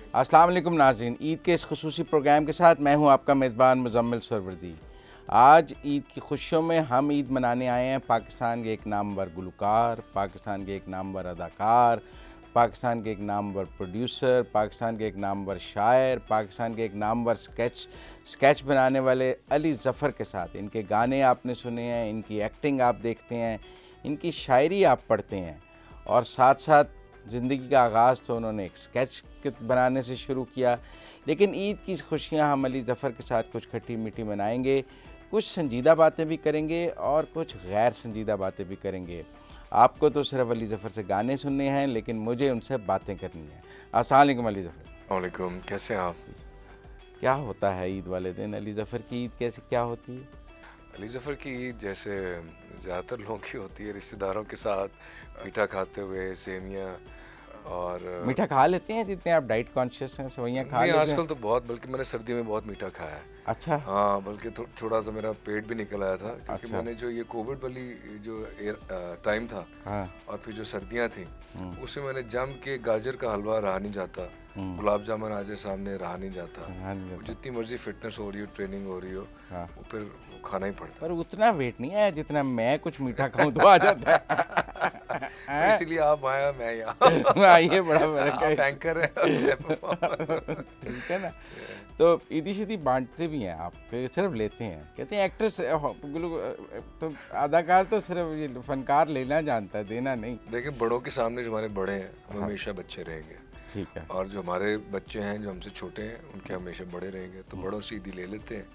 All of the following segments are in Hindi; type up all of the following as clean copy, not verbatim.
अस्सलाम वालेकुम नाज़रीन, ईद के इस खुसूसी प्रोग्राम के साथ मैं हूं आपका मेज़बान मुज़म्मिल सरवर्दी। आज ईद की खुशियों में हम ईद मनाने आए हैं पाकिस्तान के एक नामवर गुलकार, पाकिस्तान के एक नामवर अदाकार, पाकिस्तान के एक नामवर प्रोड्यूसर, पाकिस्तान के एक नामवर शायर, पाकिस्तान के एक नामवर स्केच बनाने वाले अली ज़फ़र के साथ। इनके गाने आपने सुने हैं, इनकी एक्टिंग आप देखते हैं, इनकी शायरी आप पढ़ते हैं और साथ साथ ज़िंदगी का आगाज़ तो उन्होंने एक स्केच बनाने से शुरू किया। लेकिन ईद की खुशियाँ हम अली ज़फ़र के साथ कुछ खट्टी मीठी मनाएंगे, कुछ संजीदा बातें भी करेंगे और कुछ गैर संजीदा बातें भी करेंगे। आपको तो सिर्फ अली ज़फ़र से गाने सुनने हैं, लेकिन मुझे उनसे बातें करनी है। अस्सलाम वालेकुम अली ज़फ़र। वालेकुम, कैसे हैं आप? क्या होता है ईद वाले दिन? अली ज़फ़र की ईद कैसे क्या होती है? अली ज़फ़र की ईद जैसे ज़्यादातर लोगों की होती है, रिश्तेदारों के साथ मीठा खाते हुए, सेमियाँ और मीठा खा लेते हैं जितने आप डाइट कॉन्शियस हैं, सेवइयाँ खा लेते हैं? आजकल तो बहुत, बल्कि मैंने सर्दी में बहुत मीठा खाया है। अच्छा। हाँ, बल्कि थोड़ा सा मेरा पेट भी निकल आया था क्योंकि अच्छा। मैंने जो ये कोविड वाली जो टाइम था, हाँ। और फिर जो सर्दियाँ थी उसमें मैंने जम के गाजर का हलवा रहा नहीं जाता, गुलाब जामुन आज सामने रहा नहीं जाता, जितनी मर्जी फिटनेस हो रही हो, ट्रेनिंग हो रही हो, वो फिर खाना ही पड़ता। पर उतना वेट नहीं आया जितना मैं कुछ मीठा खाऊं तो आ जाता है। इसीलिए आप आया, मैं यहाँ। आइए, बड़ा फर्क है। एंकर है। ठीक है ना। तो ईदी सीधी बांटते भी हैं आप, सिर्फ लेते हैं? कहते हैं एक्ट्रेस तो अदाकार तो सिर्फ ये फनकार लेना जानता है, देना नहीं। देखिए, बड़ों के सामने जो हमारे बड़े हैं हम हमेशा बच्चे रहेंगे, ठीक है, और जो हमारे बच्चे हैं जो हमसे छोटे हैं उनके हमेशा बड़े रहेंगे। तो बड़ों से ईदी ले लेते हैं,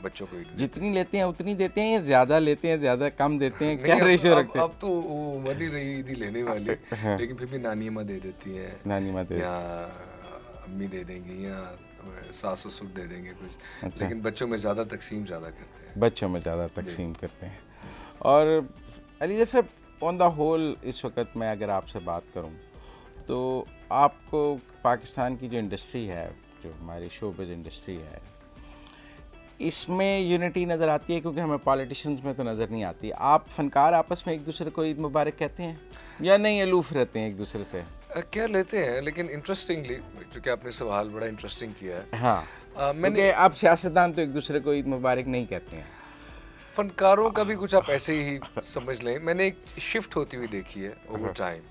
बच्चों को ईदी जितनी लेते हैं उतनी देते हैं या ज़्यादा लेते हैं, ज़्यादा कम देते हैं, क्या रेशियो रखते हैं? अब तो उम्र नहीं रही ईदी लेने वाली, लेकिन फिर भी नानी अम्मा दे देती है, नानी माँ या अम्मी दे देंगी, या सास ससुर दे देंगे कुछ। अच्छा। लेकिन बच्चों में ज़्यादा तकसीम ज़्यादा करते हैं, बच्चों में ज़्यादा तकसीम करते हैं। और Ali Zafar, on the whole इस वक्त मैं अगर आपसे बात करूं तो आपको पाकिस्तान की जो इंडस्ट्री है, जो हमारी शोबिज़ इंडस्ट्री है, इसमें यूनिटी नज़र आती है? क्योंकि हमें पॉलिटिशियंस में तो नज़र नहीं आती। आप फनकार आपस में एक दूसरे को ईद मुबारक कहते हैं या नहीं, अलूफ रहते हैं एक दूसरे से? क्या लेते हैं, लेकिन इंटरेस्टिंगली, चूँकि आपने सवाल बड़ा इंटरेस्टिंग किया है। हाँ, मैंने आप सियासतदान तो एक दूसरे को ईद मुबारक नहीं कहते हैं। फनकारों का भी कुछ आप ऐसे ही समझ लें। मैंने एक शिफ्ट होती हुई देखी है ओवर टाइम।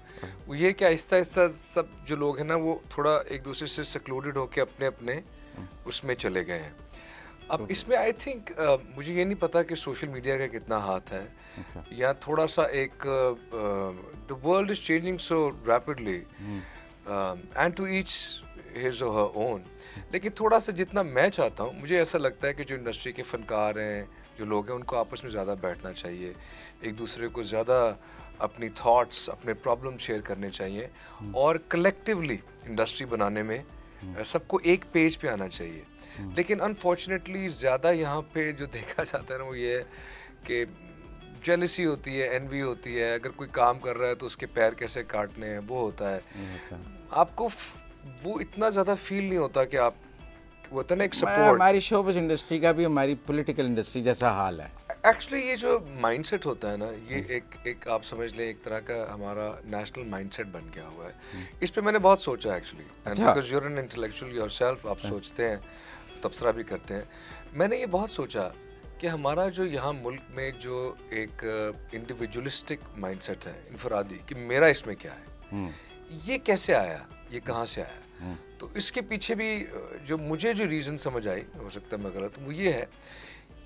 वो ये कि आहिस्ता आहिस्ता सब जो लोग हैं ना, वो थोड़ा एक दूसरे से सेक्लूडेड होकर अपने अपने उसमें चले गए हैं। अब इसमें आई थिंक मुझे ये नहीं पता कि सोशल मीडिया का कितना हाथ है, या थोड़ा सा एक the world is changing so rapidly and to each his or her own. लेकिन थोड़ा सा जितना मैं चाहता हूँ, मुझे ऐसा लगता है कि जो इंडस्ट्री के फनकार हैं, जो लोग हैं, उनको आपस में ज़्यादा बैठना चाहिए, एक दूसरे को ज़्यादा अपनी थॉट्स, अपने प्रॉब्लम शेयर करने चाहिए, और कलेक्टिवली इंडस्ट्री बनाने में सबको एक पेज पे आना चाहिए। लेकिन अनफॉर्चुनेटली ज़्यादा यहाँ पे जो देखा जाता है ना, वो ये है कि जेलसी होती है, एनवी होती है, अगर कोई काम कर रहा है तो उसके पैर कैसे काटने हैं, वो होता है। आपको वो इतना ज़्यादा फील नहीं होता कि आप, वो होता है ना एक सपोर्ट। हमारी शोबिज़ इंडस्ट्री का भी हमारी पॉलिटिकल इंडस्ट्री जैसा हाल है। एक्चुअली ये जो माइंडसेट होता है ना, ये एक आप समझ लें एक तरह का हमारा नेशनल माइंडसेट बन गया हुआ है। इस पे मैंने बहुत सोचा actually, and because you are an intellectual yourself, आप सोचते हैं, तबसरा भी करते हैं। मैंने ये बहुत सोचा कि हमारा जो यहाँ मुल्क में जो एक इंडिविजुअलिस्टिक माइंडसेट है, इनफरादी, कि मेरा इसमें क्या है, ये कैसे आया, ये कहाँ से आया। तो इसके पीछे भी जो मुझे जो रीज़न समझ आई, हो सकता है मैं गलत हूँ, वो ये है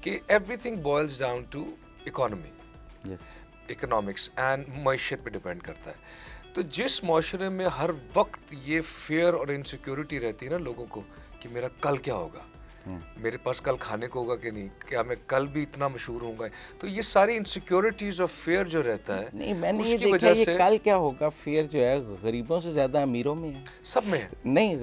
कि everything boils down to economy, economics and मईशत पे डिपेंड करता है। तो जिस माशरे में हर वक्त ये फियर और इनसिक्योरिटी रहती है ना लोगों को कि मेरा कल क्या होगा, मेरे पास कल खाने को होगा कि नहीं, क्या मैं कल भी इतना मशहूर होऊंगा, तो ये सारी इनसिक्योरिटीज और फियर जो रहता है, नहीं, मैंने ये देखा ये कल क्या होगा फियर जो है गरीबों से ज़्यादा अमीरों में है, सब में है। नहीं,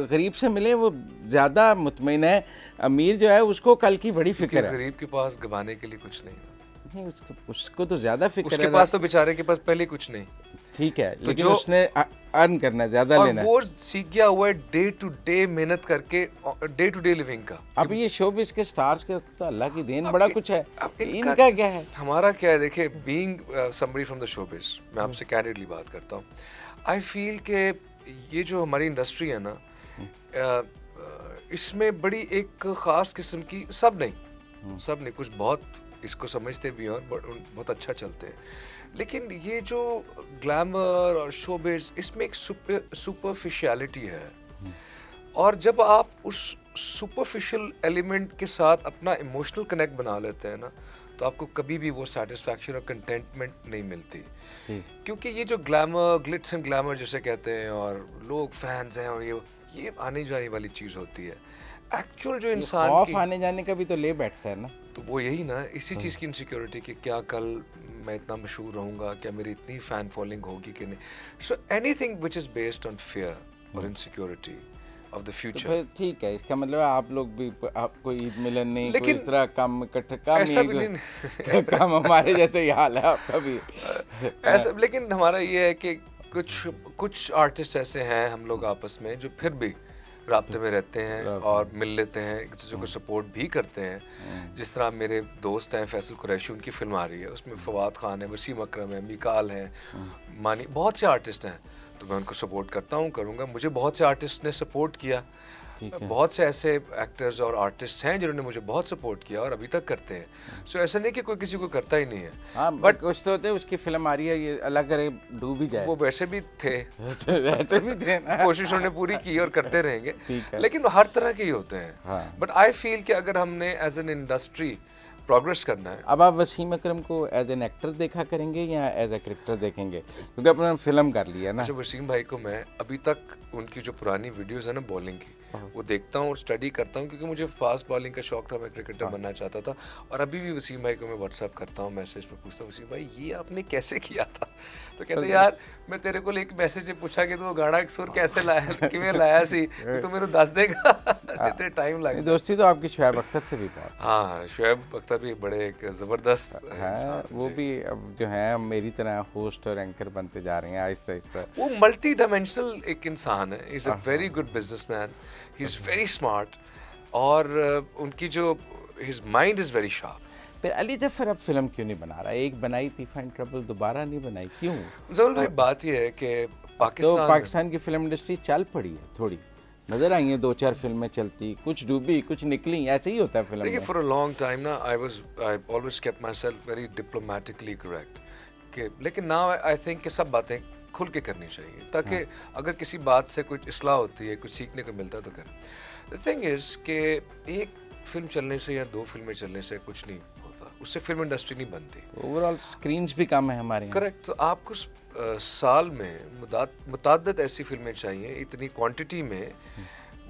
गरीब से मिले वो ज़्यादा मुतमईन है, अमीर जो है उसको कल की बड़ी फिक्र है। गरीब के पास गवाने के लिए कुछ नहीं, उसको तो ज़्यादा फिक्र है, उसके पास तो बेचारे के पास पहले कुछ नहीं, ठीक है, तो लेकिन उसने अर्न करना है, ज्यादा लेना है, वो सीख गया हुआ है डे टू डे मेहनत करके, डे टू डे लिविंग का। अब ये शोबिज़ के स्टार्स के तो अल्लाह की देन, बड़ा कुछ है, इनका क्या है, हमारा क्या है। देखिए, being somebody from the showbiz, मैं आपसे कैंडिडली बात करता हूँ, आई फील के ये जो हमारी इंडस्ट्री है ना, इसमें बड़ी एक ख़ास किस्म की, सब नहीं, कुछ बहुत इसको समझते भी हैं और बहुत अच्छा चलते हैं, लेकिन ये जो ग्लैमर और शोबिज़, इसमें एक सुपरफिशियलिटी है, और जब आप उस सुपरफिशियल एलिमेंट के साथ अपना इमोशनल कनेक्ट बना लेते हैं ना, तो आपको कभी भी वो सेटिस्फैक्शन और कंटेंटमेंट नहीं मिलती, क्योंकि ये जो ग्लैमर, ग्लिट्स एंड ग्लैमर जिसे कहते हैं, और लोग फैंस हैं, और ये आने जाने वाली चीज़ होती है। एक्चुअल जो इंसान खौफ आने जाने का भी तो ले बैठता है ना, तो वो यही ना, इसी चीज़ की इनसिक्योरिटी कि क्या कल मैं इतना मशहूर रहूँगा, क्या मेरी इतनी फ़ैन फॉलोइंग होगी कि नहीं। So anything which is based on fear और इनसिक्योरिटी ऑफ द फ्यूचर। तो ठीक है, इसका मतलब आप लोग भी, आपको ईद मिलन नहीं, कोई इस तरह काम इकट्ठा काम ऐसा भी नहीं काम हमारे जैसे ही हाल है आपका भी ऐसा। लेकिन हमारा ये है कि कुछ आर्टिस्ट ऐसे हैं हम लोग आपस में जो फिर भी राब्ते में रहते हैं और मिल लेते हैं, एक दूसरे को सपोर्ट भी करते हैं। जिस तरह मेरे दोस्त हैं फैसल कुरैशी, उनकी फिल्म आ रही है, उसमें फवाद खान है, वसीम अकरम है, मिकाल है, मानी, बहुत से आर्टिस्ट हैं, तो मैं उनको सपोर्ट करता हूँ, करूँगा। मुझे बहुत से आर्टिस्ट ने सपोर्ट किया, बहुत से ऐसे एक्टर्स और आर्टिस्ट हैं जिन्होंने मुझे बहुत सपोर्ट किया और अभी तक करते हैं। सो ऐसा नहीं कि कोई किसी को करता ही नहीं है। हाँ, बट कुछ तो होते, उसकी फिल्म आ रही है, ये अल्लाह करे डूब ही जाए। वो वैसे भी थे वैसे भी थे ना, कोशिश उन्होंने पूरी की और करते रहेंगे, लेकिन हर तरह के ही होते हैं। बट आई फील कि अगर हमने एज एन इंडस्ट्री प्रोग्रेस करना है। अब आप वसीम अकरम को एज एन एक्टर देखा करेंगे या एज ए क्रिकेटर देखेंगे, क्योंकि अपने फिल्म कर लिया ना। अच्छा, वसीम भाई को मैं अभी तक उनकी जो पुरानी वीडियोस है ना बॉलिंग की, वो देखता हूँ और स्टडी करता हूँ, क्योंकि मुझे फास्ट बॉलिंग का शौक था, मैं क्रिकेटर बनना चाहता था। और अभी भी वसीम भाई को मैं व्हाट्सएप करता हूँ, मैसेज में पूछता हूँ, वसीम भाई ये आपने कैसे किया था? तो कहते यार मैं तेरे को एक मैसेज पूछा कि तू गाना एक सुर कैसे लाया, किवें लाया सी, तो मेरे दस देगा तेरे टाइम लगे। दोस्ती तो आपकी शुएब अख्तर से भी बहुत। हाँ, शुएब अख्तर भी बड़े एक ज़बरदस्त है, वो भी अब जो है मेरी तरह होस्ट और एंकर बनते जा रहे हैं आहिस्ता आहिस्ता। वो मल्टी डायमेंशनल एक इंसान है, is a very good businessman, he is very smart, और उनकी जो his mind is very sharp. फिर अली जफर अब फिल्म क्यों नहीं बना रहा? एक बनाई थी फाइन ट्रबल, दोबारा नहीं बनाई, क्यों? जवल भाई, बात यह है कि पाकिस्तान की फिल्म इंडस्ट्री चल पड़ी है, थोड़ी नजर आई हैं, 2-4 फिल्में चलती, कुछ डूबी कुछ निकली, ऐसे ही होता है फिल्म में। देखिए, फॉर अ लॉन्ग टाइम ना I always kept my self very diplomatically correct, कि लेकिन नाउ आई थिंक कि सब बातें खुल के करनी चाहिए, ताकि अगर किसी बात से कुछ इस्लाह होती है, कुछ सीखने को मिलता है तो करें। द थिंग इज़ कि एक फिल्म चलने से या 2 फिल्में चलने से कुछ नहीं होता, उससे फिल्म इंडस्ट्री नहीं बनती। ओवरऑल स्क्रीन्स भी कम है हमारे। करेक्ट। तो आपको साल में मुताद्दद ऐसी फिल्में चाहिए, इतनी क्वांटिटी में,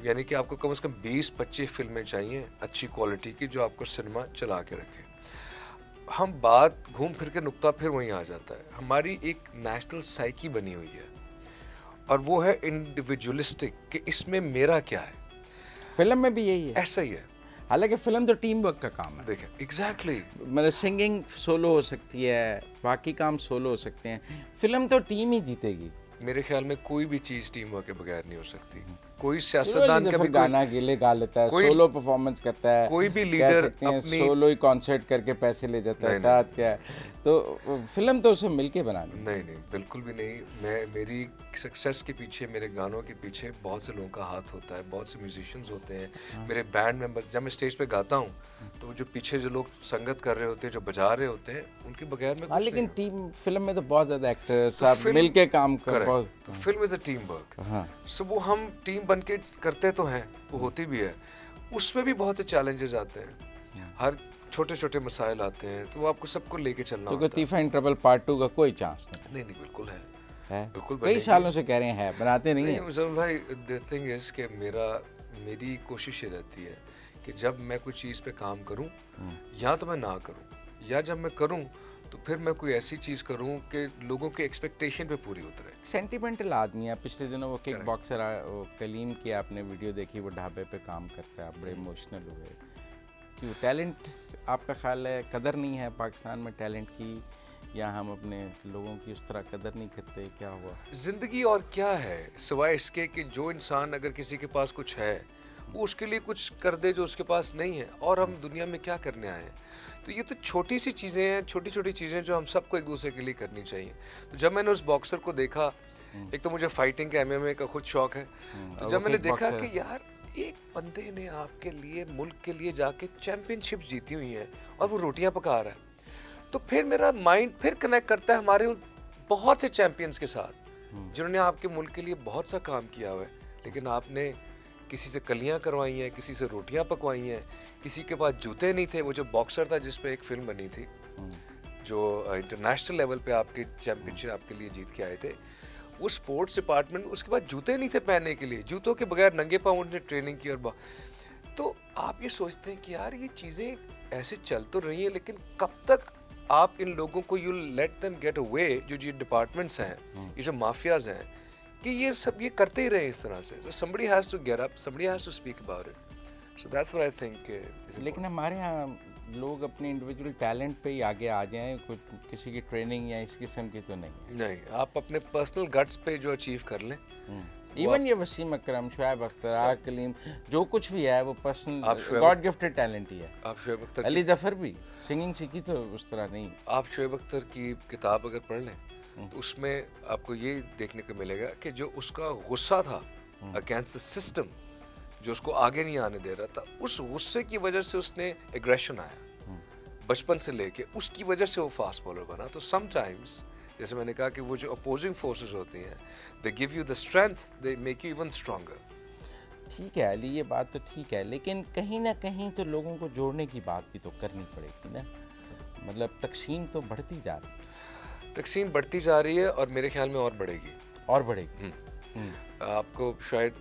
यानी कि आपको कम से कम 20-25 फिल्में चाहिए अच्छी क्वालिटी की, जो आपको सिनेमा चला के रखे। हम बात घूम फिर के नुक्ता फिर वहीं आ जाता है, हमारी एक नेशनल साइकी बनी हुई है, और वो है इंडिविजुअलिस्टिक, कि इसमें मेरा क्या है। फिल्म में भी यही है, ऐसा ही है। हालांकि फिल्म तो टीम वर्क का काम है। देखें, एग्जैक्टली, मतलब सिंगिंग सोलो हो सकती है, बाकी काम सोलो हो सकते हैं, फिल्म तो टीम ही जीतेगी। मेरे ख्याल में कोई भी चीज़ टीम वर्क के बगैर नहीं हो सकती। कोई सियासतदान कभी गाना अकेले गा लेता है, सोलो परफॉर्मेंस करता है, कोई भी लीडर अपनी सोलो ही कॉन्सर्ट करके पैसे ले जाता है, साथ क्या है, तो फिल्म तो उसे मिलके बनानी। नहीं, बिल्कुल भी नहीं। मेरी सक्सेस के पीछे, मेरे गानों के पीछे बहुत से लोगों का हाथ होता है, बहुत से म्यूजिशियंस होते हैं, मेरे बैंड मेंबर्स। जब मैं स्टेज पे गाता हूँ तो जो पीछे जो लोग संगत कर रहे होते हैं, जो बजा रहे होते हैं, उनके बगैर में कुछ लेकिन टीम फिल्म में तो बहुत ज़्यादा एक्टर्स सब मिलके काम कर, तो film is a team work. So वो हम टीम बन के करते तो हैं, वो होती भी है, उसमें भी बहुत से चैलेंजेस आते हैं, हर छोटे छोटे मसाइल आते हैं, तो वो आपको सबको लेके चलना होता है। तो तीफा इन ट्रबल पार्ट 2 का कोई चांस नहीं? बिल्कुल है, बिल्कुल। कई सालों से कह रहे हैं, बनाते नहीं हैं। उज़ैर भाई, द थिंग इज़ कि मेरी कोशिश ये रहती है कि जब मैं कोई चीज़ पे काम करूं, या तो मैं ना करूं, या जब मैं करूं तो फिर मैं कोई ऐसी चीज़ करूं कि लोगों के एक्सपेक्टेशन पे पूरी उतरे। सेंटिमेंटल आदमी है। पिछले दिनों वो किक बॉक्सर कलीम की आपने वीडियो देखी, वो ढाबे पे काम करता है, आप बड़े इमोशनल हुए। क्यों? टैलेंट आपका ख्याल है कदर नहीं है पाकिस्तान में टैलेंट की, या हम अपने लोगों की उस तरह कदर नहीं करते? क्या हुआ? ज़िंदगी और क्या है सिवाय इसके कि जो इंसान अगर किसी के पास कुछ है वो उसके लिए कुछ कर दे जो उसके पास नहीं है, और हम दुनिया में क्या करने आए हैं। तो ये तो छोटी सी चीज़ें हैं, छोटी छोटी चीज़ें जो हम सबको एक दूसरे के लिए करनी चाहिए। तो जब मैंने उस बॉक्सर को देखा एक तो मुझे फाइटिंग के MMA का खुद शौक है, तो जब मैंने देखा कि यार एक बंदे ने आपके लिए, मुल्क के लिए जाके चैंपियनशिप जीती हुई है और वो रोटियां पका रहा है, तो फिर मेरा माइंड फिर कनेक्ट करता है हमारे उन बहुत से चैंपियंस के साथ जिन्होंने आपके मुल्क के लिए बहुत सा काम किया हुआ है, लेकिन आपने किसी से कलियां करवाई हैं, किसी से रोटियां पकवाई हैं, किसी के पास जूते नहीं थे। वो जो बॉक्सर था जिस पे एक फिल्म बनी थी, जो इंटरनेशनल लेवल पे आपके चैंपियनशिप आपके लिए जीत के आए थे, वो स्पोर्ट्स डिपार्टमेंट, उसके बाद जूते नहीं थे पहनने के लिए, जूतों के बगैर नंगे पाँव उन्होंने ट्रेनिंग की। और तो आप ये सोचते हैं कि यार ये चीज़ें ऐसे चल तो रही हैं, लेकिन कब तक आप इन लोगों को you let them get away, जो ये डिपार्टमेंट्स हैं, ये जो माफियाज हैं, कि ये सब ये करते ही रहे इस तरह से। So somebody has to get up, somebody has to speak about it. So that's what I think is important. लेकिन हमारे यहाँ लोग अपने इंडिविजुअल टैलेंट पे ही आगे आ जाएं, कुछ किसी की ट्रेनिंग या इस किस्म की तो नहीं। नहीं, आप अपने पर्सनल गट्स पे जो अचीव कर लें। इवन ये वसीम अकरम, शुएब अख्तर, आग कलीम, जो कुछ भी है वो पर्सनल गॉड गिफ्टेड टैलेंट ही है। आप शुएब अख्तर, अली जफर भी सिंगिंग सीखी तो उस तरह नहीं। आप शुएब अख्तर की किताब अगर पढ़ लें तो उसमें आपको ये देखने को मिलेगा कि जो उसका गुस्सा था अगेंस्ट द सिस्टम, जो उसको आगे नहीं आने दे रहा था, उस गुस्से की वजह से उसने एग्रेशन आया बचपन से लेके, उसकी वजह से वो फास्ट बॉलर बना। तो समटाइम्स जैसे मैंने कहा कि वो जो अपोजिंग फोर्सेस होती हैं, they give you the strength, they make you even stronger. ठीक है अली, ये बात तो ठीक है, लेकिन कहीं ना कहीं तो लोगों को जोड़ने की बात भी तो करनी पड़ेगी ना। मतलब तकसीम तो बढ़ती जा रही है, तकसीम बढ़ती जा रही है और मेरे ख्याल में और बढ़ेगी, और बढ़ेगी। आपको शायद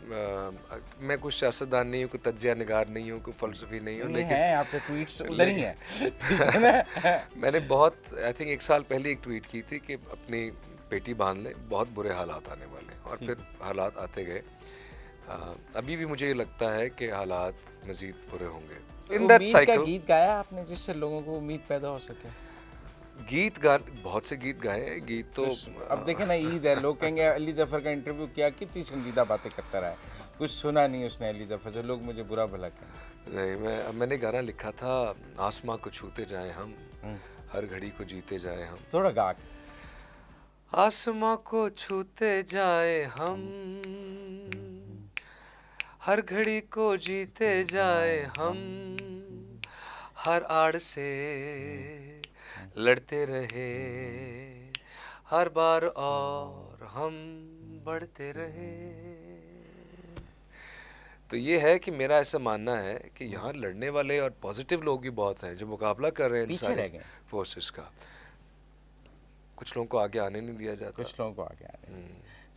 मैं कुछ सियासतदान नहीं हूँ, कोई तज्जिया निगार नहीं हूँ, कोई फ़लसफ़ी नहीं हूँ, लेकिन है आपके ट्वीट्स उधर ही हैं। मैंने बहुत आई थिंक 1 साल पहले एक ट्वीट की थी कि अपनी पेटी बांध लें, बहुत बुरे हालात आने वाले हैं, और फिर हालात आते गए। अभी भी मुझे ये लगता है कि हालात मज़ीद बुरे होंगे। इन दैट साइकिल गीत गाया आपने जिससे लोगों को उम्मीद पैदा हो सके? गीत गा, बहुत से गीत गाए, गीत तो अब देखें ना, ईद है, लोग कहेंगे अली जफर का इंटरव्यू किया, कितनी संजीदा बातें करता रहा है, कुछ सुना नहीं उसने अली जफर से, लोग मुझे बुरा भला कहें। नहीं, मैंने गाना लिखा था, आसमां को छूते जाए हम, हर घड़ी को जीते जाए हम। थोड़ा गा। आसमां को छूते जाए हम, हर घड़ी को जीते जाए हम, हर आड़ से लड़ते रहे, हर बार और हम बढ़ते रहे। तो ये है कि मेरा ऐसा मानना है कि यहाँ लड़ने वाले और पॉजिटिव लोग भी बहुत हैं जो मुकाबला कर रहे हैं इन सारे फोर्सेस का। कुछ लोगों को आगे आने नहीं दिया जाता, कुछ लोगों को आगे आने।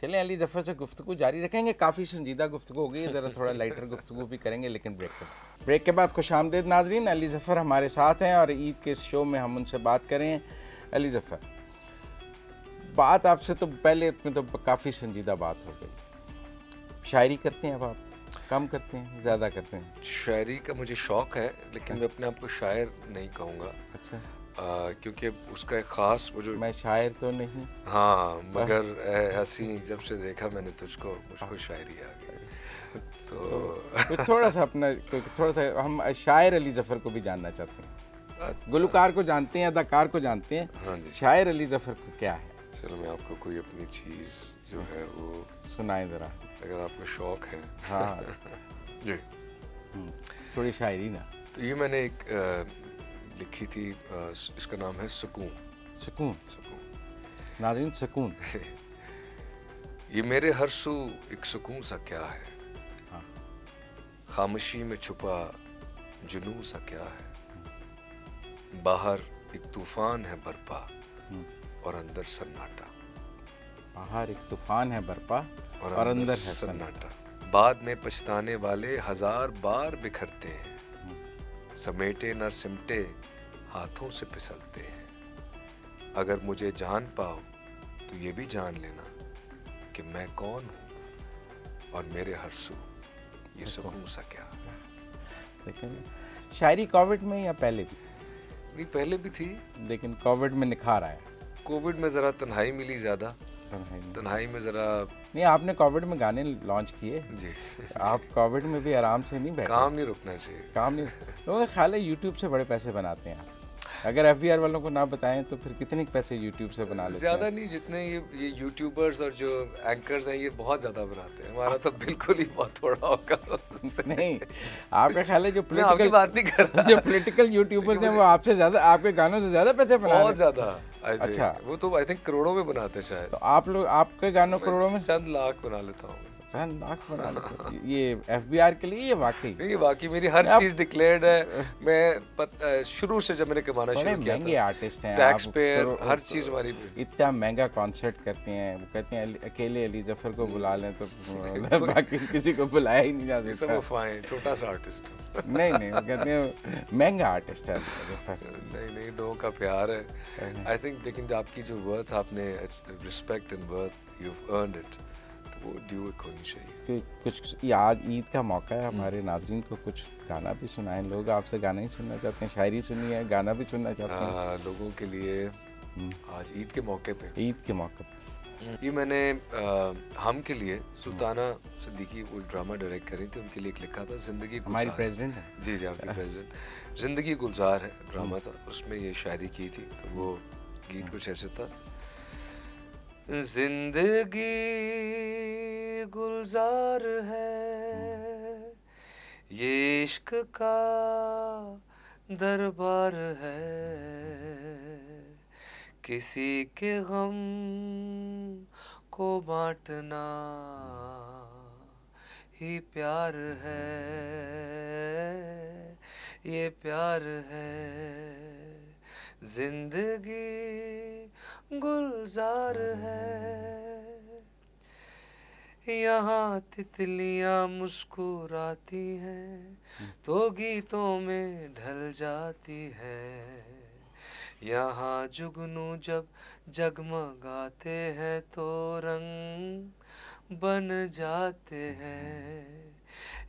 चलें अली जफर से गुफ्तगू जारी रखेंगे, काफ़ी संजीदा गुफ्तगू हो गई, ज़रा थोड़ा लाइटर गुफ्तगू भी करेंगे, लेकिन ब्रेक के बाद खुश आमदीद नाजरीन। अली जफर हमारे साथ हैं और ईद के इस शो में हम उनसे बात करें। अली जफर, बात आपसे तो पहले में तो काफ़ी संजीदा बात हो गई। शायरी करते हैं अब आप? कम करते हैं, ज़्यादा करते हैं? शायरी का मुझे शौक़ है, लेकिन मैं अपने आप को शायर नहीं कहूँगा। अच्छा। क्योंकि उसका एक ख़ास वो जो, मैं शायर तो नहीं, हाँ, मगर हंसी जब से देखा मैंने तुझको, मुझको शायरी आ गई। तो थोड़ा सा अपना, थोड़ा सा हम शायर अली जफर को भी जानना चाहते हैं। गुलकार को जानते हैं, अदाकार को जानते हैं, हाँ जी, शायर अली जफर को क्या है? चलो मैं आपको कोई अपनी चीज़ जो है वो सुनाए ज़रा, अगर आपको शौक़ है। हाँ जी, थोड़ी शायरी ना। तो ये मैंने एक लिखी थी, इसका नाम है सुकून। सुकून, नाज़रीन सुकून। ये मेरे हर सू एक सुकून सा क्या है, हाँ। खामोशी में छुपा जुनून सा क्या है, बाहर एक तूफान है बरपा और अंदर सन्नाटा। बाहर एक तूफान है बरपा और अंदर है सन्नाटा। बाद में पछताने वाले 1000 बार बिखरते हैं, समेटे न सिमटे हाथों से फिसलते हैं। अगर मुझे जान पाओ तो ये भी जान लेना कि मैं कौन हूँ और मेरे हर सू ये सुकून सा क्या। लेकिन शायरी कोविड में या पहले भी? नहीं, पहले भी थी, लेकिन कोविड में निखार आया। कोविड में ज़रा तन्हाई मिली ज़्यादा, तन्हाई में ज़रा। नहीं, आपने कोविड में गाने लॉन्च किए जी। आप कोविड में भी आराम से नहीं बैठे? काम नहीं रुकना चाहिए, काम नहीं। लोगों का ख्याल है यूट्यूब से बड़े पैसे बनाते हैं आप। अगर एफबीआर वालों को ना बताएं तो फिर कितने पैसे यूट्यूब से बना लेते हैं? ज़्यादा नहीं, जितने ये यूट्यूबर्स और जो एंकर्स हैं ये बहुत ज़्यादा बनाते हैं, हमारा तो बिल्कुल ही बहुत थोड़ा होगा। नहीं, आपका ख्याल है जो मैं आपकी बात नहीं कर रहा, जो पॉलिटिकल यूट्यूबर्स हैं वो आपसे ज़्यादा, आपके गानों से ज़्यादा पैसे बना बहुत ज़्यादा। अच्छा, वो तो आई थिंक करोड़ों में बनाते हैं शायद। तो आप लोग आपके गानों करोड़ों में? चंद लाख बना लेता हूँ। लाख बना लेते ये एफबीआर के लिए? ये वाकई नहीं, वाकई मेरी हर चीज डिक्लेयर्ड है। मैं शुरू से जब मैंने कमाना शुरू किया महंगे आर्टिस्ट हैं, टैक्स पेयर, हर चीज हमारी। इतना महंगा कॉन्सर्ट करते हैं, वो कहते हैं अकेले अली जफर को बुला लें तो बाकी किसी को बुलाया ही नहीं जा सकता। सब फाइन, छोटा सा आर्टिस्ट। नहीं, वो कहते हैं महंगा आर्टिस्ट है जफर। नहीं, लोगों का प्यार है आई थिंक, लेकिन आपकी जो वर्थ, आपने respect and worth you have earned it, वो ड्यू होनी चाहिए। कुछ याद, ईद का मौका है, हमारे नाज़रीन को कुछ गाना भी सुनाएं। लोग आपसे गाना ही सुनना चाहते हैं, शायरी सुनी है, गाना भी सुनना चाहते हैं। लोगों के लिए आज ईद के मौके पे, ये मैंने हम के लिए सुल्ताना सिद्दीकी वो ड्रामा डायरेक्ट करी थी, उनके लिए एक लिखा था, जिंदगी गुलजार। हमारी प्रेसिडेंट है। जी, आपकी प्रेसिडेंट। जिंदगी गुलजार है ड्रामा था, उसमें ये शायरी की थी, तो वो गीत कुछ ऐसे था। जिंदगी गुलजार है, ये इश्क का दरबार है, किसी के गम को बांटना ही प्यार है, ये प्यार है। जिंदगी गुलजार है, यहाँ तितलियाँ मुस्कुराती हैं तो गीतों में ढल जाती है, यहाँ जुगनू जब जगमगाते हैं तो रंग बन जाते हैं,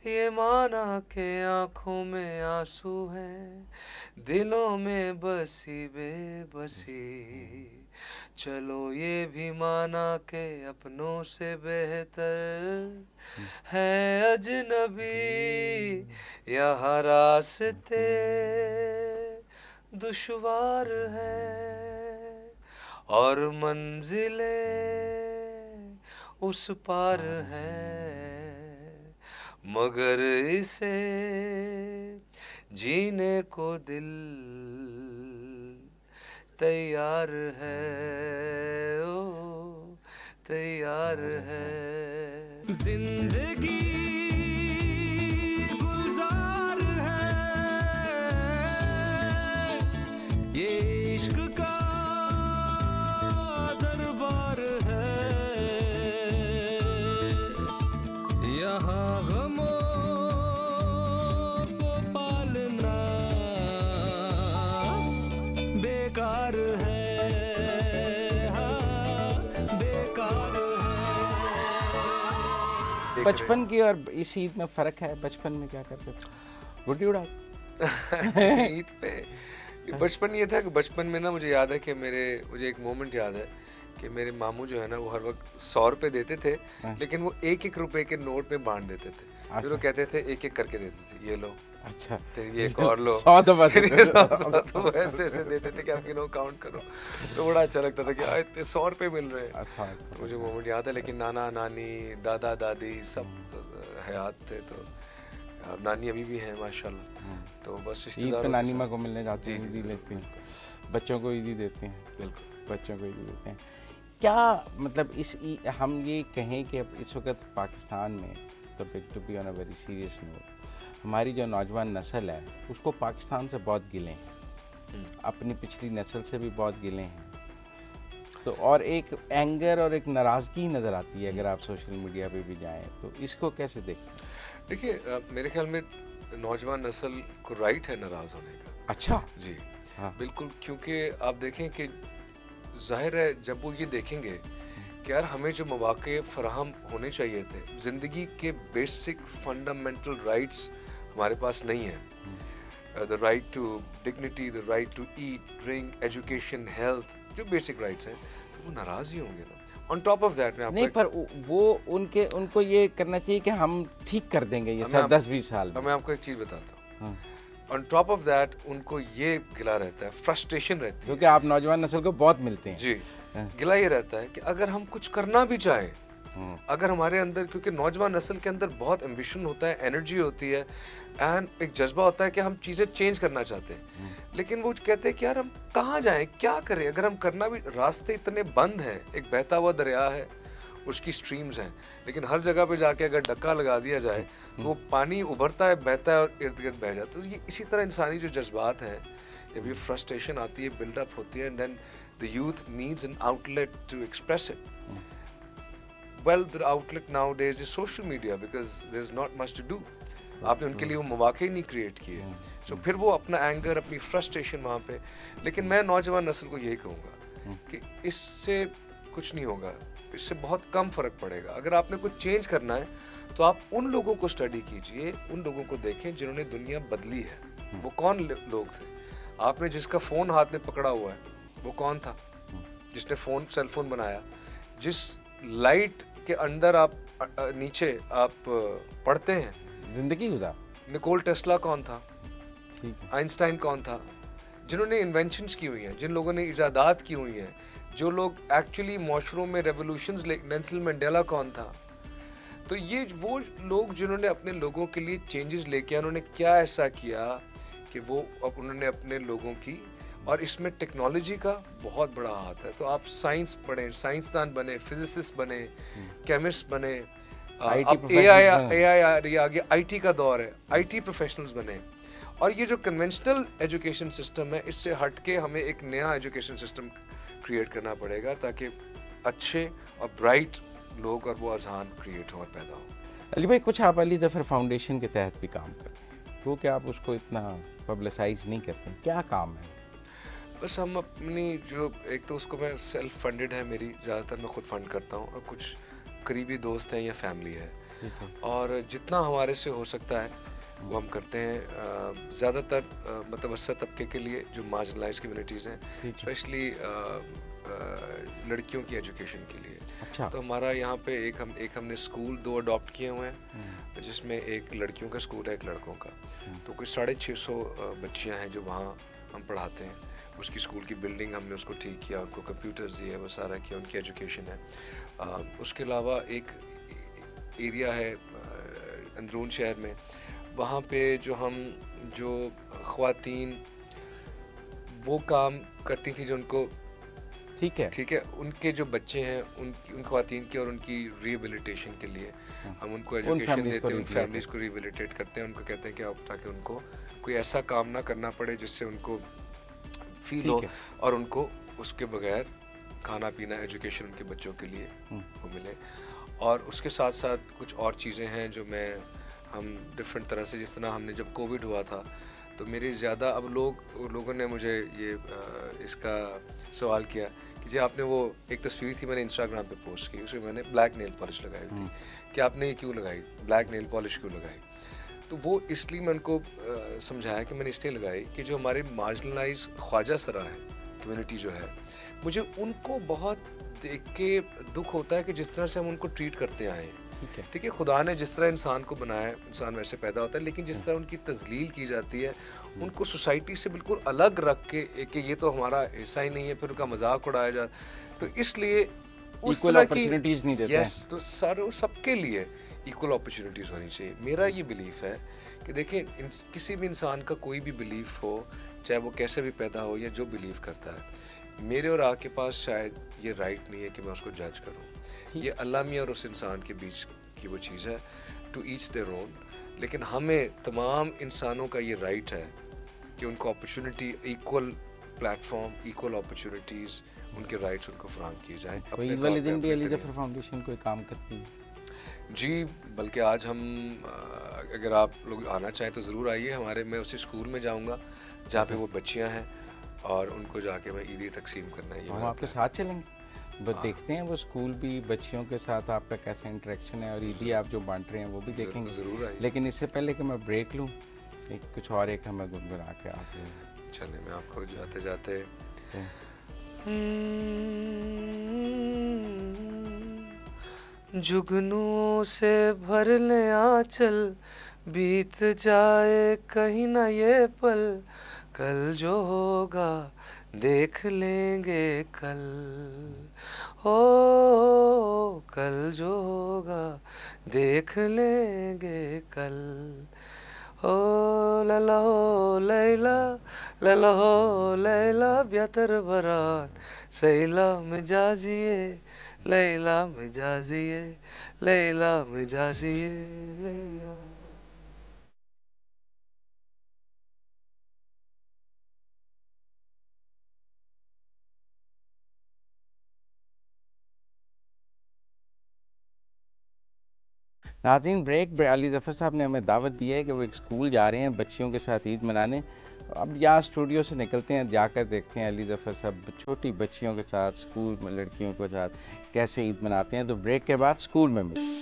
ये माना के आँखों में आंसू हैं, दिलों में बसी बेबसी, चलो ये भी माना के अपनों से बेहतर है अजनबी, यहाँ रास्ते दुश्वार है और मंजिलें उस पार हैं, मगर इसे जीने को दिल तैयार है, ओ तैयार है। जिंदगी गुलजार है, ये इश्क का दरबार है, यहाँ गमों को पालना बेकार है, हाँ बेकार है। बचपन की और इस ईद में फ़र्क है? बचपन में क्या करते थे? गुड्डी उड़ा ईद पे बचपन ये था कि बचपन में ना मुझे याद है कि मुझे एक मोमेंट याद है कि मेरे मामू जो है ना वो हर वक्त 100 रुपए देते थे, लेकिन वो 1-1 रुपए के नोट में बांट देते थे। फिर वो कहते थे 1-1 करके देते थे, ये लो, अच्छा, फिर ये एक और लो, 100 दफा तो ऐसे ऐसे देते थे कि आप गिनो, काउंट करो, तो बड़ा अच्छा लगता था कि इतने 100 रुपए मिल रहे हैं। अच्छा, मुझे मोमेंट याद है, लेकिन नाना नानी दादा दादी सब हयात थे, तो नानी अभी भी हैं माशाल्लाह, तो बस ईद पे नानी माँ को मिलने जाते हैं, ईदी लेते हैं, बच्चों को ईदी देते हैं। बिल्कुल, बच्चों को ईदी देते हैं। क्या मतलब हम ये कहें कि अब इस वक्त पाकिस्तान में, तो to be on a very serious note, हमारी जो नौजवान नस्ल है उसको पाकिस्तान से बहुत गिले हैं, अपनी पिछली नस्ल से भी बहुत गिले हैं, तो और एक एंगर और एक नाराज़गी नज़र आती है अगर आप सोशल मीडिया पे भी जाएं, तो इसको कैसे देखते? देखिए, मेरे ख्याल में नौजवान नस्ल को राइट है नाराज़ होने का। अच्छा जी, हाँ, बिल्कुल, क्योंकि आप देखें कि जाहिर है जब वो ये देखेंगे कि यार हमें जो मौक़े फराहम होने चाहिए थे, ज़िंदगी के बेसिक फंडामेंटल राइट्स हमारे पास नहीं है, the right to dignity, the right to eat drink education health, जो बेसिक राइट्स हैं, तो वो नाराज़ ही होंगे ना। ऑन टॉप ऑफ दैट, नहीं, पर वो उनको ये करना चाहिए कि हम ठीक कर देंगे ये सब 10-20 साल में। मैं आपको एक चीज़ बताता हूँ, ऑन टॉप ऑफ दैट उनको ये गिला रहता है, फ्रस्ट्रेशन रहती है, क्योंकि आप नौजवान नस्ल को बहुत मिलते हैं जी, गिला ये रहता है कि अगर हम कुछ करना भी चाहें, अगर हमारे अंदर, क्योंकि नौजवान नस्ल के अंदर बहुत एम्बिशन होता है, एनर्जी होती है एंड एक जज्बा होता है कि हम चीज़ें चेंज करना चाहते हैं, लेकिन वो कहते हैं कि यार हम कहाँ जाएं, क्या करें, अगर हम करना भी, रास्ते इतने बंद हैं, एक बहता हुआ दरिया है, उसकी स्ट्रीम्स हैं, लेकिन हर जगह पे जाके अगर डक्का लगा दिया जाए तो वो पानी उभरता है, बहता है और इर्द गिर्द बह जाता है। तो ये इसी तरह इंसानी जो जज्बात हैं, जब ये फ्रस्ट्रेशन आती है, बिल्डअप होती है, and then the youth needs an outlet to express it. Well, the outlet nowadays is social media because there's not much to do. आपने उनके लिए वो मौके ही नहीं क्रिएट किए, सो फिर वो अपना एंगर, अपनी फ्रस्ट्रेशन वहाँ पे। लेकिन मैं नौजवान नस्ल को यही कहूँगा कि इससे कुछ नहीं होगा, इससे बहुत कम फर्क पड़ेगा। अगर आपने कुछ चेंज करना है तो आप उन लोगों को स्टडी कीजिए, उन लोगों को देखें जिन्होंने दुनिया बदली है। वो कौन लोग थे? आपने जिसका फ़ोन हाथ में पकड़ा हुआ है वो कौन था? जिसने सेल फोन बनाया, जिस लाइट के अंदर आप नीचे आप पढ़ते हैं, जिंदगी गुजार। निकोल टेस्ला कौन था? ठीक है। आइंस्टाइन कौन था? जिन्होंने इन्वेंशंस की हुई हैं, जिन लोगों ने इजादात की हुई हैं, जो लोग एक्चुअली माशरों में रेवोल्यूशंस, नेल्सन मंडेला कौन था? तो ये वो लोग जिन्होंने अपने लोगों के लिए चेंजेस लेके, उन्होंने क्या ऐसा किया कि वो अब उन्होंने अपने लोगों की, और इसमें टेक्नोलॉजी का बहुत बड़ा हाथ है। तो आप साइंस पढ़ें, साइंसदान बने, फिजिसिस्ट बने, केमिस्ट बने, अब एआई आ गया, आईटी का दौर है, आईटी प्रोफेशनल्स बने। और ये जो कन्वेंशनल एजुकेशन सिस्टम है, इससे हटके हमें एक नया एजुकेशन सिस्टम क्रिएट करना पड़ेगा ताकि अच्छे और ब्राइट लोग और वो अजहान क्रिएट हो और पैदा हो। अली भाई, कुछ आप अली जफर फाउंडेशन के तहत भी काम करते हैं, तो क्या आप उसको इतना पब्लिसाइज नहीं करते हैं? क्या काम है? बस हम अपनी जो, एक तो उसको मैं सेल्फ फंडेड है मेरी, ज़्यादातर मैं खुद फंड करता हूँ, और कुछ करीबी दोस्त हैं या फैमिली है, और जितना हमारे से हो सकता है वो हम करते हैं। ज़्यादातर मतवसत तबके के लिए, जो मार्जिनलाइज कम्युनिटीज़ हैं, स्पेशली लड़कियों की एजुकेशन के लिए। अच्छा। तो हमारा यहाँ पे एक हमने स्कूल 2 अडॉप्ट किए हुए हैं, जिसमें एक लड़कियों का स्कूल है, एक लड़कों का। तो कुछ 650 बच्चियाँ हैं जो वहाँ हम पढ़ाते हैं। उसकी स्कूल की बिल्डिंग हमने उसको ठीक किया, उनको कंप्यूटर्स दिए, वो सारा किया, उनकी एजुकेशन है। उसके अलावा एक एरिया है अंदरून शहर में, वहाँ पे जो ख़वातीन वो काम करती थी, जो उनको ठीक है, उनके जो बच्चे हैं, उन ख़वातीन के और उनकी रिहेबिलिटेशन के लिए हम उनको एजुकेशन देते हैं, उन फैमिलीज़ को रिहेबिलिटेट करते हैं, उनको कहते हैं कि आप, ताकि उनको कोई ऐसा काम ना करना पड़े जिससे उनको फील हो और उनको उसके बगैर खाना पीना, एजुकेशन उनके बच्चों के लिए वो मिले। और उसके साथ साथ कुछ और चीज़ें हैं जो हम डिफरेंट तरह से, जिस तरह हमने जब कोविड हुआ था तो मेरे ज़्यादा, अब लोगों ने मुझे ये इसका सवाल किया कि जी आपने वो एक तस्वीर थी, मैंने इंस्टाग्राम पे पोस्ट की, उसमें मैंने ब्लैक नेल पॉलिश लगाई थी, कि आपने ये क्यों लगाई, ब्लैक नेल पॉलिश क्यों लगाई? तो वो इसलिए मैं उनको समझाया कि मैंने इसलिए लगाई कि जो हमारे मार्जिनलाइज ख्वाजा सरा है कम्युनिटी जो है, मुझे उनको बहुत देख के दुख होता है कि जिस तरह से हम उनको ट्रीट करते आए हैं। ठीक है, खुदा ने जिस तरह इंसान को बनाया है, इंसान वैसे पैदा होता है, लेकिन जिस तरह उनकी तजलील की जाती है, उनको सोसाइटी से बिल्कुल अलग रख के कि ये तो हमारा हिस्सा ही नहीं है, फिर उनका मजाक उड़ाया जाता, तो इसलिए उस तरह की अपॉर्चुनिटीज नहीं देते हैं। तो सबके लिए इक्वल अपॉर्चुनिटीज़ होनी चाहिए। मेरा ये बिलीफ है कि देखें, किसी भी इंसान का कोई भी बिलीफ हो, चाहे वो कैसे भी पैदा हो या जो बिलीव करता है, मेरे और आपके पास शायद ये राइट नहीं है कि मैं उसको जज करूं। ये अल्लाह मियां और उस इंसान के बीच की वो चीज़ है, टू ईच देयर ओन। लेकिन हमें तमाम इंसानों का ये राइट है कि उनको opportunity, equal platform, equal opportunities, उनके राइट्स उनको फराहम किए जाएँ। ईद वाले दिन भी अली जफर फाउंडेशन कोई काम करती है? जी, बल्कि आज हम, अगर आप लोग आना चाहें तो ज़रूर आइए। मैं उसी स्कूल में जाऊंगा जहाँ पे वो बच्चियाँ हैं, और उनको जाके मैं ईदी तकसीम करना है। हम आपके साथ चलेंगे, बस देखते हैं वो स्कूल भी, बच्चियों के साथ आपका कैसा इंटरेक्शन है, और ईदी आप जो बांट रहे हैं वो भी देखेंगे। ज़रूर आइए। लेकिन इससे पहले कि मैं ब्रेक लूँ, कुछ और एक हमें गुनगुना के आते हैं। चलिए, मैं आपको जाते जाते जुगनू से भर ले आंचल, बीत जाए कहीं ना ये पल, कल जो होगा देख लेंगे कल, हो कल जो होगा देख लेंगे कल। ओ लला हो लैला, लला हो लैला ब्यातर बरान, सैला मिजाजिए लैला मिजाजिए, लैला मिजाजिए लैला। नाज़रीन ब्रेक अली ज़फ़र साहब ने हमें दावत दी है कि वो एक स्कूल जा रहे हैं बच्चियों के साथ ईद मनाने। तो अब यहाँ स्टूडियो से निकलते हैं, जाकर देखते हैं अली ज़फ़र साहब छोटी बच्चियों के साथ स्कूल में लड़कियों के साथ कैसे ईद मनाते हैं। तो ब्रेक के बाद स्कूल में मिलते हैं।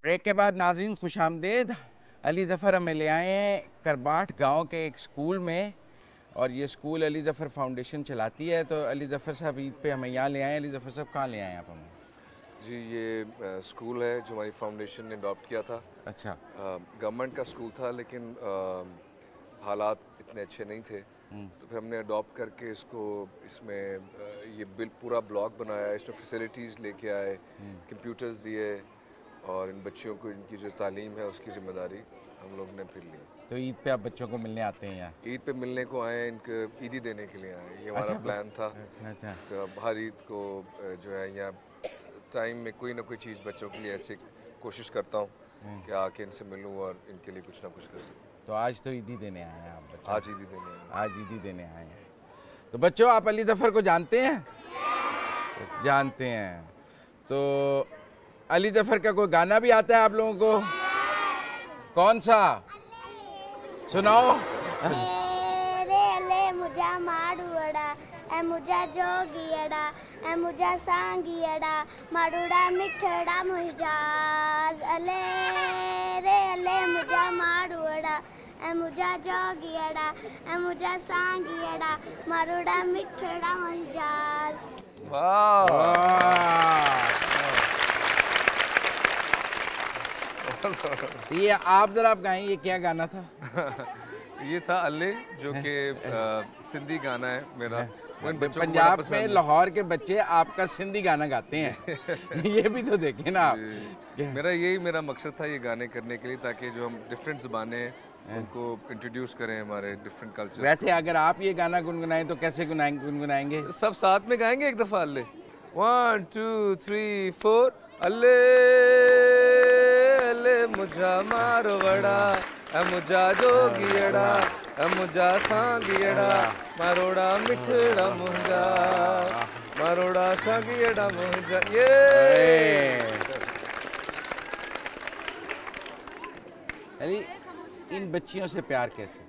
ब्रेक के बाद नाज़रीन खुश आमदेद। अली ज़फ़र हमें ले आए हैं करबाट गांव के एक स्कूल में, और ये स्कूल अली ज़फ़र फाउंडेशन चलाती है। तो अली ज़फ़र साहब ईद पे हमें यहाँ ले आए हैं। अली ज़फ़र साहब कहाँ ले आए हैं आप हमें? जी, ये स्कूल है जो हमारी फाउंडेशन ने अडॉप्ट किया था। अच्छा। गवर्नमेंट का स्कूल था लेकिन हालात इतने अच्छे नहीं थे, तो फिर हमने अडॉप्ट करके इसको इसमें ये बिल पूरा ब्लॉक बनाया, इसमें फैसिलिटीज़ लेके आए, कंप्यूटर्स दिए, और इन बच्चियों को इनकी जो तालीम है उसकी ज़िम्मेदारी हम लोग ने फिर ली। तो ईद पे आप बच्चों को मिलने आते हैं यहाँ? ईद पे मिलने को आए, इनको ईदी देने के लिए आए, ये हमारा प्लान था। अच्छा। तो अब हर ईद को जो है यहाँ टाइम में कोई ना कोई चीज़ बच्चों के लिए ऐसे कोशिश करता हूँ कि आके इनसे मिलूँ और इनके लिए कुछ ना कुछ कर सकूँ। तो आज तो ईदी देने आए हैं आप बच्चों? आज ईदी देने आए हैं। आज ईदी देने आए हैं। तो बच्चों आप अली ज़फ़र को जानते हैं? जानते हैं। तो अली ज़फ़र का कोई गाना भी आता है आप लोगों को? कौन सा सुनाओ? रे ले मुझा माडुड़ा ए मुझा जोगियड़ा ए मुझा सांगियड़ा माडुड़ा मिठड़ा मुहिजाज अले रे अले मुझा माडुड़ा ए मुझा जोगियड़ा ए मुझा सांगियड़ा माडुड़ा मिठड़ा मुहिजाज। ये आप जरा आप गाएं, ये क्या गाना था? ये था अल्ले, जो कि सिंधी गाना है मेरा। पंजाब में लाहौर के बच्चे आपका सिंधी गाना गाते हैं। ये भी तो देखें ना आप। मेरा मकसद था ये गाने करने के लिए, ताकि जो हम डिफरेंट ज़बानें उनको इंट्रोड्यूस करें हमारे डिफरेंट कल्चर। वैसे अगर आप ये गाना गुनगुनाएं तो कैसे गुनगुनाएंगे? सब साथ में गाएंगे एक दफ़ा अल्ले। 1 2 3 4 अल्ले अल्ले मुझा मारवड़ा ए मुझा जोगियड़ा ए मुझा सांगियड़ा मारोड़ा मिठड़ा मुंजा मारोड़ा सांगियड़ा मुंजा। ये अली इन बच्चियों से प्यार कैसे?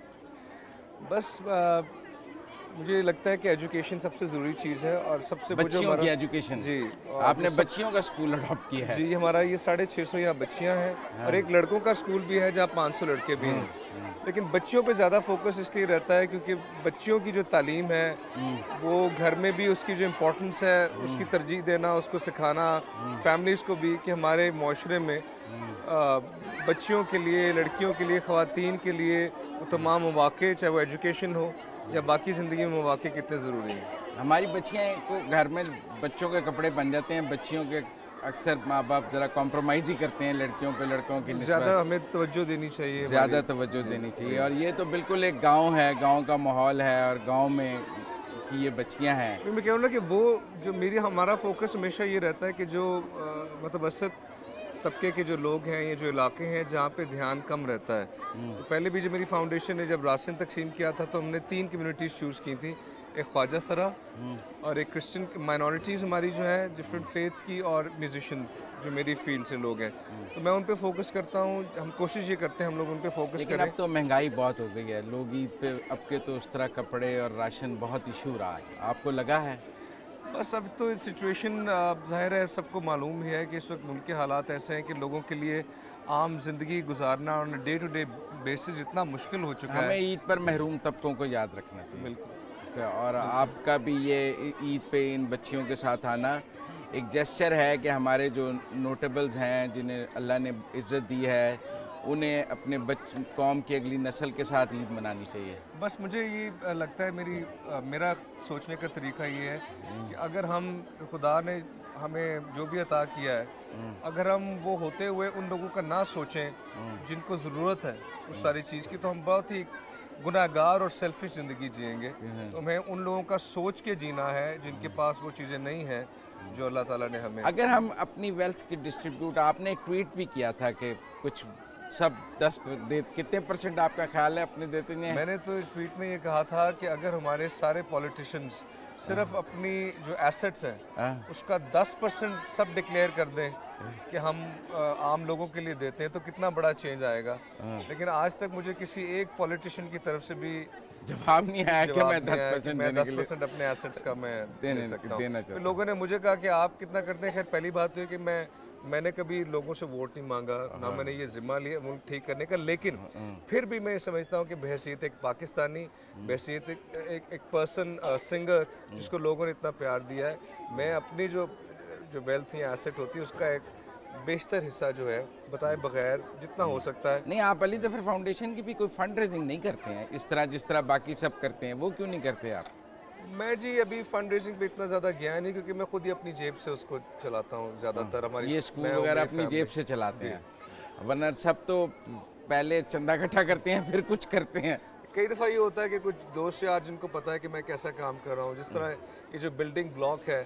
बस मुझे लगता है कि एजुकेशन सबसे ज़रूरी चीज़ है, और सबसे बच्चियों की एजुकेशन। जी, आपने बच्चियों का स्कूल अडॉप्ट किया है? जी, हमारा ये 650 यहाँ बच्चियाँ हैं। हाँ। और एक लड़कों का स्कूल भी है जहाँ 500 लड़के भी हैं। लेकिन बच्चियों पे ज़्यादा फोकस इसलिए रहता है क्योंकि बच्चियों की जो तालीम है वो घर में भी उसकी जो इम्पोर्टेंस है उसकी तरजीह देना, उसको सिखाना फैमिलीज़ को भी कि हमारे माशरे में बच्चियों के लिए, लड़कियों के लिए, ख़वातीन के लिए वो तमाम मौक़े, चाहे वो एजुकेशन हो या बाकी ज़िंदगी में मौक़े कितने ज़रूरी हैं। हमारी बच्चियाँ को घर में बच्चों के कपड़े बन जाते हैं, बच्चियों के अक्सर माँ बाप ज़रा कॉम्प्रोमाइज़ ही करते हैं लड़कियों पे लड़कों की। ज़्यादा हमें तवज्जो देनी चाहिए, ज़्यादा तवज्जो देनी चाहिए। और ये तो बिल्कुल एक गांव है, गांव का माहौल है, और गांव में की ये बच्चियां हैं। मैं कह रहा हूँ ना कि वो जो हमारा फोकस हमेशा ये रहता है कि जो मतवसत तबके के जो लोग हैं, ये जो इलाके हैं जहाँ पे ध्यान कम रहता है। तो पहले भी जब मेरी फाउंडेशन ने जब राशन तकसीम किया था तो हमने 3 कम्युनिटीज़ चूज़ की थी, एक ख्वाजा सरा और एक क्रिश्चियन माइनॉरिटीज़ हमारी जो है डिफरेंट फेथ्स की, और म्यूजिशियंस जो मेरी फील्ड से लोग हैं, तो मैं उन पे फोकस करता हूँ। हम कोशिश ये करते हैं हम लोग उन पे फोकस करें। अब तो महंगाई बहुत हो गई है, लोग ईद पे अब के तो उस तरह कपड़े और राशन बहुत इशू रहा है, आपको लगा है? बस अब तो सिचुएशन ज़ाहिर है, सबको मालूम ही है कि इस वक्त मुल्क के हालात ऐसे हैं कि लोगों के लिए आम जिंदगी गुजारना on day to day basis इतना मुश्किल हो चुका है। हमें ईद पर महरूम तबकों को याद रखना चाहिए। बिल्कुल। और आपका भी ये ईद पे इन बच्चियों के साथ आना एक जेस्चर है कि हमारे जो नोटेबल्स हैं जिन्हें अल्लाह ने इज़्ज़त दी है, उन्हें अपने कौम की अगली नस्ल के साथ ईद मनानी चाहिए। बस मुझे ये लगता है, मेरा सोचने का तरीका ये है कि अगर हम, खुदा ने हमें जो भी अता किया है, अगर हम वो होते हुए उन लोगों का ना सोचें जिनको ज़रूरत है उस सारी चीज़ की, तो हम बहुत ही गुनाहगार और सेल्फिश ज़िंदगी जिएंगे। तो हमें उन लोगों का सोच के जीना है जिनके पास वो चीज़ें नहीं हैं जो अल्लाह ताला ने हमें। अगर हम अपनी वेल्थ की डिस्ट्रीब्यूट, आपने एक ट्वीट भी किया था कि कुछ सब 10 कितने % आपका ख्याल है अपने देते हैं? मैंने तो ट्वीट में ये कहा था कि अगर हमारे सारे पॉलिटिशियंस सिर्फ अपनी जो एसेट्स हैं उसका 10% सब डिक्लेयर कर दें कि हम आम लोगों के लिए देते हैं, तो कितना बड़ा चेंज आएगा। लेकिन आज तक मुझे किसी एक पॉलिटिशियन की तरफ से भी जवाब नहीं आया कि मैं 10% अपने एसेट्स का मैं दे सकता हूँ। तो लोगों ने मुझे कहा कि आप कितना करते हैं। खैर, पहली बात तो है कि मैंने कभी लोगों से वोट नहीं मांगा, ना मैंने ये जिम्मा लिया मुल्क ठीक करने का। लेकिन फिर भी मैं समझता हूँ कि बहैसियत एक पाकिस्तानी, बहैसियत एक पर्सन, सिंगर जिसको लोगों ने इतना प्यार दिया है, मैं अपनी जो वेल्थ या एसेट होती है उसका एक बेशतर हिस्सा जो है बताए बगैर जितना हो सकता है। नहीं, आप अली ज़फ़र फाउंडेशन की भी कोई फंड रेजिंग नहीं करते हैं इस तरह जिस तरह बाकी सब करते हैं, वो क्यों नहीं करते आप? मैं जी अभी फंड रेजिंग पे इतना ज़्यादा गया नहीं, क्योंकि मैं खुद ही अपनी जेब से उसको चलाता हूँ ज़्यादातर। हमारी ये स्कूल वगैरह अपनी जेब से चलाते हैं, वरना सब तो पहले चंदा इकट्ठा करते हैं फिर कुछ करते हैं। कई दफ़ा ये होता है कि कुछ दोस्त यार जिनको पता है कि मैं कैसा काम कर रहा हूँ, जिस तरह ये जो बिल्डिंग ब्लॉक है,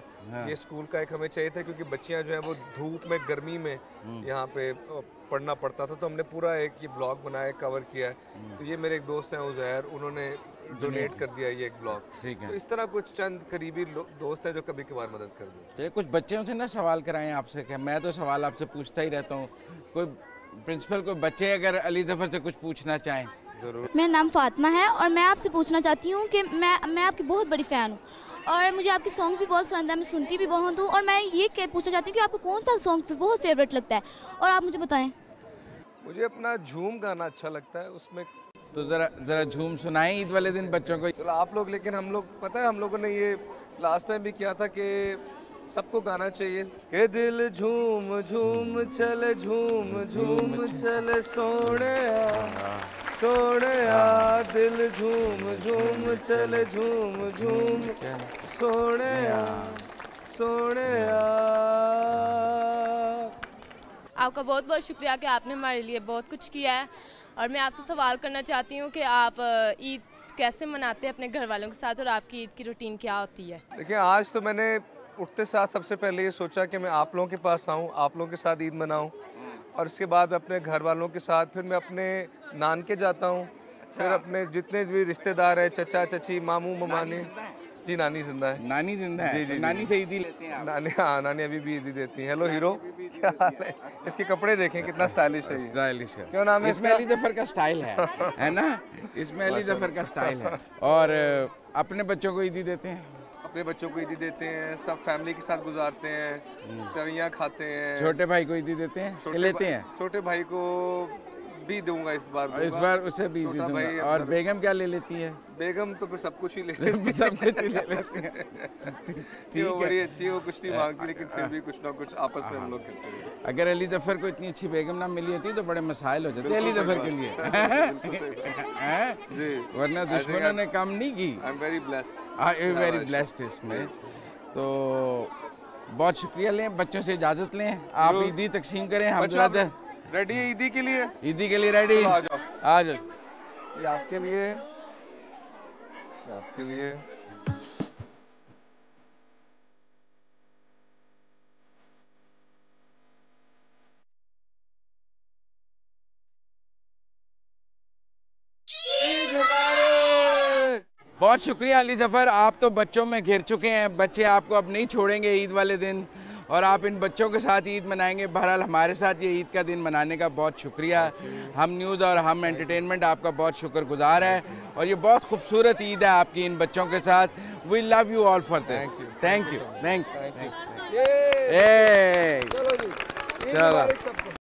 ये स्कूल का एक हमें चाहिए था, क्योंकि बच्चियाँ जो हैं वो धूप में, गर्मी में यहाँ पे पढ़ना पड़ता था, तो हमने पूरा एक ये ब्लॉक बनाया, कवर किया है। तो ये मेरे एक दोस्त हैं उज़ैर, उन्होंने डोनेट कर दिया ये एक ब्लॉक। ठीक है, तो इस तरह कुछ चंद करीबी दोस्त हैं जो कभी कभार मदद कर दें। कुछ बच्चों से ना सवाल कराएं आपसे, क्या मैं तो सवाल आपसे पूछता ही रहता हूँ, कोई प्रिंसिपल, कोई बच्चे अगर अली ज़फ़र से कुछ पूछना चाहें? ज़रूर। मेरा नाम फातिमा है और मैं आपसे पूछना चाहती हूँ कि मैं आपकी बहुत बड़ी फ़ैन हूँ और मुझे आपके सॉन्ग्स भी बहुत पसंद है, मैं सुनती भी बहुत हूँ। और मैं ये पूछना चाहती हूँ कि आपको कौन सा सॉन्ग बहुत फेवरेट लगता है, और आप मुझे बताएं। मुझे अपना झूम गाना अच्छा लगता है, उसमें तो ज़रा झूम सुनाएं ईद वाले दिन बच्चों को। चलो आप लोग, लेकिन हम लोग, पता है हम लोगों ने ये लास्ट टाइम भी किया था कि सबको गाना चाहिए कि दिल झूम झूम चले, झूम झूम चले सोने सोने, दिल झूम झूम चले, झूम झूम सोने सोने। आपका बहुत बहुत शुक्रिया कि आपने हमारे लिए बहुत कुछ किया है। और मैं आपसे सवाल करना चाहती हूँ कि आप ईद कैसे मनाते हैं अपने घर वालों के साथ, और आपकी ईद की रूटीन क्या होती है? देखिए, आज तो मैंने उठते साथ सबसे पहले ये सोचा कि मैं आप लोगों के पास आऊँ, आप लोगों के साथ ईद मनाऊँ, और इसके बाद अपने घर वालों के साथ, फिर मैं अपने नानके जाता हूँ। फिर अपने जितने भी रिश्तेदार हैं, चचा चची, मामू ममानी। जी, नानी जिंदा है। नानी जिंदा है? जी, नानी से ईदी लेते हैं आप? नानी, हाँ, नानी अभी भी ईदी देती हैं। हेलो हीरो, क्या हाल है? इसके कपड़े देखें कितना स्टाइलिश है। स्टाइलिश है। क्यों नाम है इसमें? अली ज़फ़र का स्टाइल है ना? इसमें अली ज़फ़र का स्टाइल है। और अपने बच्चों को ईदी देते हैं? अपने बच्चों को ईदी देते हैं, सब फैमिली के साथ गुजारते हैं, सवियाँ खाते हैं। छोटे भाई को ईदी देते हैं? लेते हैं? छोटे भाई को भी दूंगा इस बार उसे भी ईदी दूंगा। और बेगम क्या ले लेती है? बेगम तो फिर सब कुछ ही ले लेती है। सब कुछ ही ले लेती है। ठीक है, बड़ी अच्छी, वो कुछ नहीं मांगती, लेकिन फिर भी कुछ ना कुछ आपस में हम लोग करते हैं। अगर अली ज़फ़र को इतनी अच्छी बेगम ना मिली होती तो बड़े मसाइल हो जाते अली ज़फ़र के लिए, जी, वरना दुश्मनों ने काम नहीं की। I am very blessed, very blessed इसमें। तो बहुत शुक्रिया लें, बच्चों से इजाज़त लें, आप ईदी तकसीम करें। हम रेडी है ईदी के लिए? ईदी के लिए रेडी? आ जाओ, आ जाओ। ये आपके लिए, आपके लिए। बहुत शुक्रिया अली ज़फ़र, आप तो बच्चों में घिर चुके हैं, बच्चे आपको अब नहीं छोड़ेंगे ईद वाले दिन, और आप इन बच्चों के साथ ईद मनाएंगे। बहरहाल हमारे साथ ये ईद का दिन मनाने का बहुत शुक्रिया। हम न्यूज़ और हम एंटरटेनमेंट आपका बहुत शुक्रगुजार है, और ये बहुत खूबसूरत ईद है आपकी इन बच्चों के साथ। We love you all for this. Thank you, thank you. चलो जी, चलो।